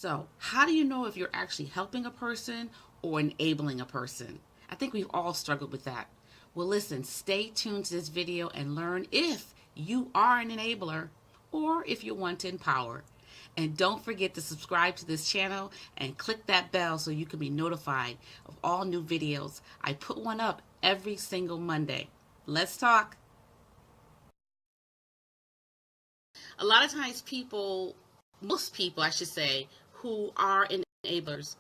So, how do you know if you're actually helping a person or enabling a person? I think we've all struggled with that. Well, listen, stay tuned to this video and learn if you are an enabler or if you want to empower. And don't forget to subscribe to this channel and click that bell so you can be notified of all new videos. I put one up every single Monday. Let's talk. A lot of times most people, I should say, who are enablers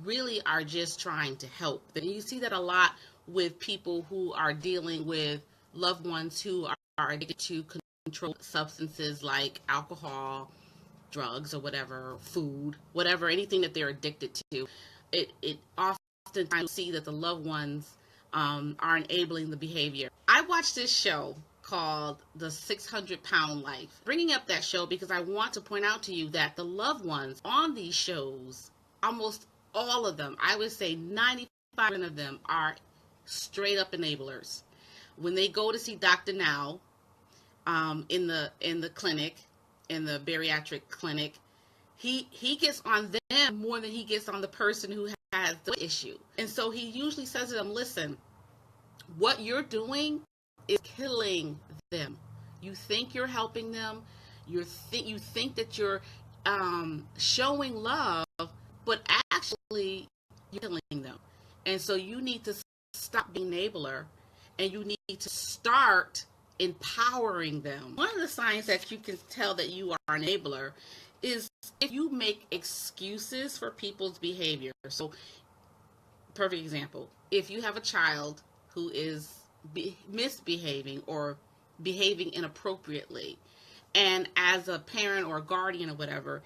really are just trying to help. And you see that a lot with people who are dealing with loved ones who are addicted to controlled substances like alcohol, drugs, or whatever, food, whatever, anything that they're addicted to. It oftentimes see that the loved ones are enabling the behavior. I watched this show called The 600-Pound Life. Bringing up that show because I want to point out to you that the loved ones on these shows, almost all of them, I would say 95% of them, are straight up enablers. When they go to see Dr. Now in the clinic, in the bariatric clinic, he gets on them more than he gets on the person who has the issue. And so he usually says to them, listen, what you're doing is killing them. You think you're helping them, you think that you're showing love, but actually you're killing them. And so you need to stop being an enabler and you need to start empowering them. One of the signs that you can tell that you are an enabler is if you make excuses for people's behavior. So, perfect example, if you have a child who is misbehaving or behaving inappropriately, and as a parent or a guardian or whatever,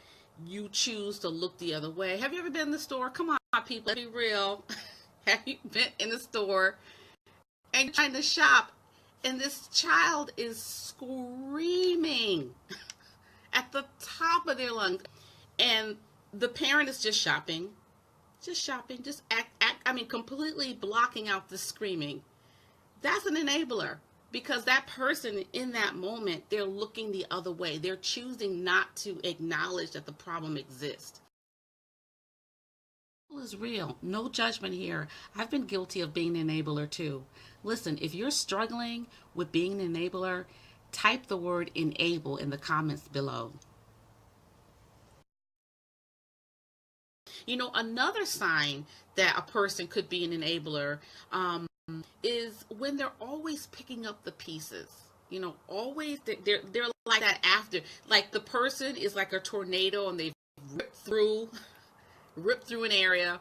you choose to look the other way. Have you ever been in the store? Come on, people, let's be real. Have you been in the store and you're trying to shop and this child is screaming at the top of their lungs, and the parent is just shopping, completely blocking out the screaming? That's an enabler, because that person in that moment, they're looking the other way. They're choosing not to acknowledge that the problem exists. Is real. No judgment here. I've been guilty of being an enabler too. Listen, if you're struggling with being an enabler, type the word enable in the comments below. You know, another sign that a person could be an enabler is when they're always picking up the pieces. You know, always they're like that after, like the person is like a tornado and they've ripped through an area,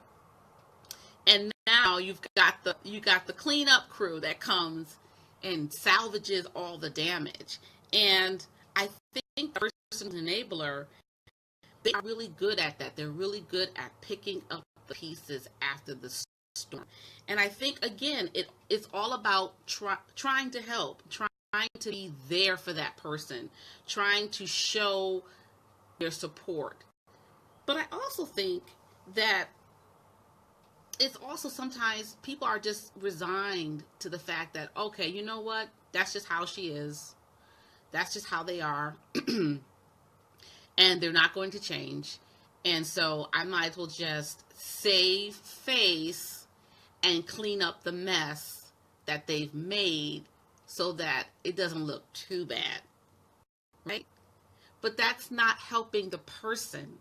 and now you got the cleanup crew that comes and salvages all the damage. And I think the person enabler, they are really good at that. They're really good at picking up the pieces after the storm. And I think, again, it's all about trying to help, trying to be there for that person, trying to show their support. But I also think that it's also sometimes people are just resigned to the fact that, okay, you know what? That's just how she is. That's just how they are. And they're not going to change. And so I might as well just save face and clean up the mess that they've made so that it doesn't look too bad. Right? But that's not helping the person,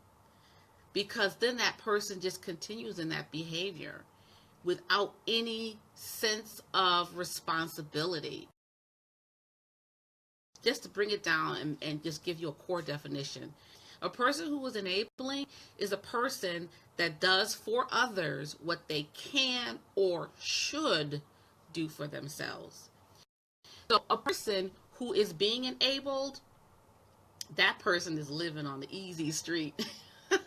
because then that person just continues in that behavior without any sense of responsibility. Just to bring it down and just give you a core definition, a person who is enabling is a person that does for others what they can or should do for themselves. So a person who is being enabled, that person is living on the easy street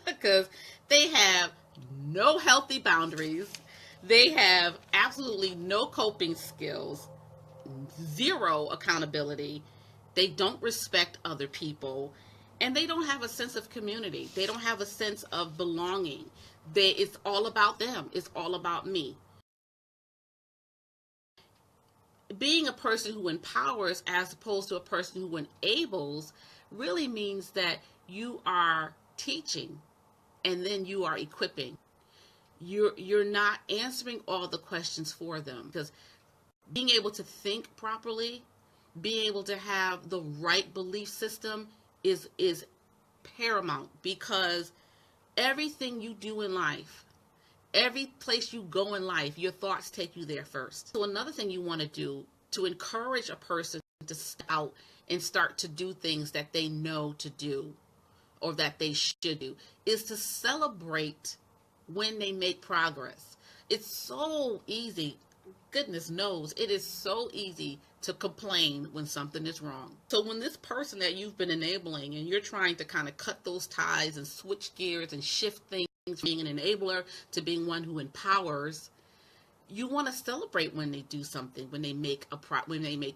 because they have no healthy boundaries. They have absolutely no coping skills, zero accountability. They don't respect other people, and they don't have a sense of community. They don't have a sense of belonging. It's all about them. It's all about me. Being a person who empowers as opposed to a person who enables really means that you are teaching and then you are equipping. You're not answering all the questions for them, because being able to think properly, being able to have the right belief system is paramount, because everything you do in life, every place you go in life, your thoughts take you there first. So another thing you want to do to encourage a person to step out and start to do things that they know to do or that they should do is to celebrate when they make progress. It's so easy, goodness knows, it is so easy to complain when something is wrong. So when this person that you've been enabling and you're trying to kind of cut those ties and switch gears and shift things from being an enabler to being one who empowers, you want to celebrate when they do something, when they make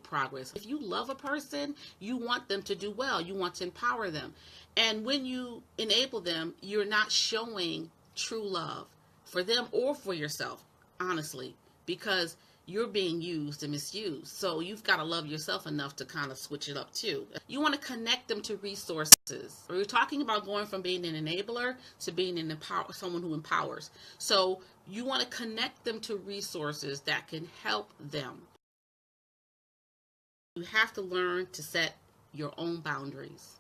progress. If you love a person, you want them to do well. You want to empower them. And when you enable them, you're not showing true love for them or for yourself, honestly, because you're being used and misused. So you've got to love yourself enough to kind of switch it up too. You want to connect them to resources. We're talking about going from being an enabler to being someone who empowers. So you want to connect them to resources that can help them. You have to learn to set your own boundaries.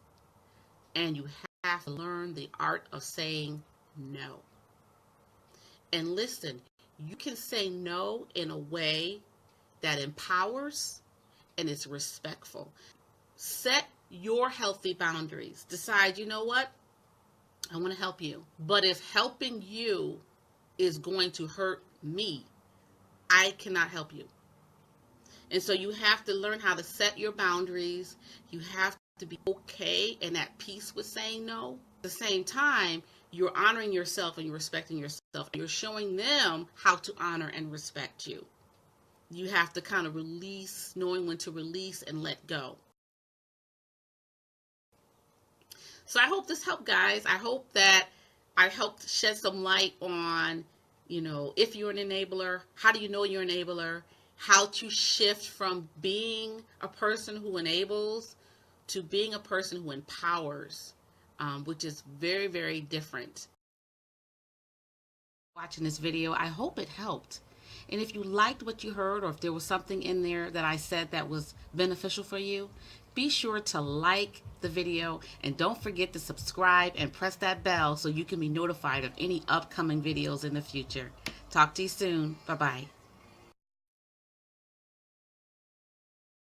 And you have to learn the art of saying no. And listen, you can say no in a way that empowers and is respectful. Set your healthy boundaries. Decide, you know what? I want to help you. But if helping you is going to hurt me, I cannot help you. And so you have to learn how to set your boundaries. You have to be okay and at peace with saying no. At the same time, you're honoring yourself and you're respecting yourself. You're showing them how to honor and respect you. You have to kind of release, knowing when to release and let go. So I hope this helped, guys. I hope that I helped shed some light on, if you're an enabler, how do you know you're an enabler? How to shift from being a person who enables to being a person who empowers, which is very, very different. Watching this video, I hope it helped. And if you liked what you heard, or if there was something in there that I said that was beneficial for you, be sure to like the video and don't forget to subscribe and press that bell so you can be notified of any upcoming videos in the future. Talk to you soon. Bye-bye.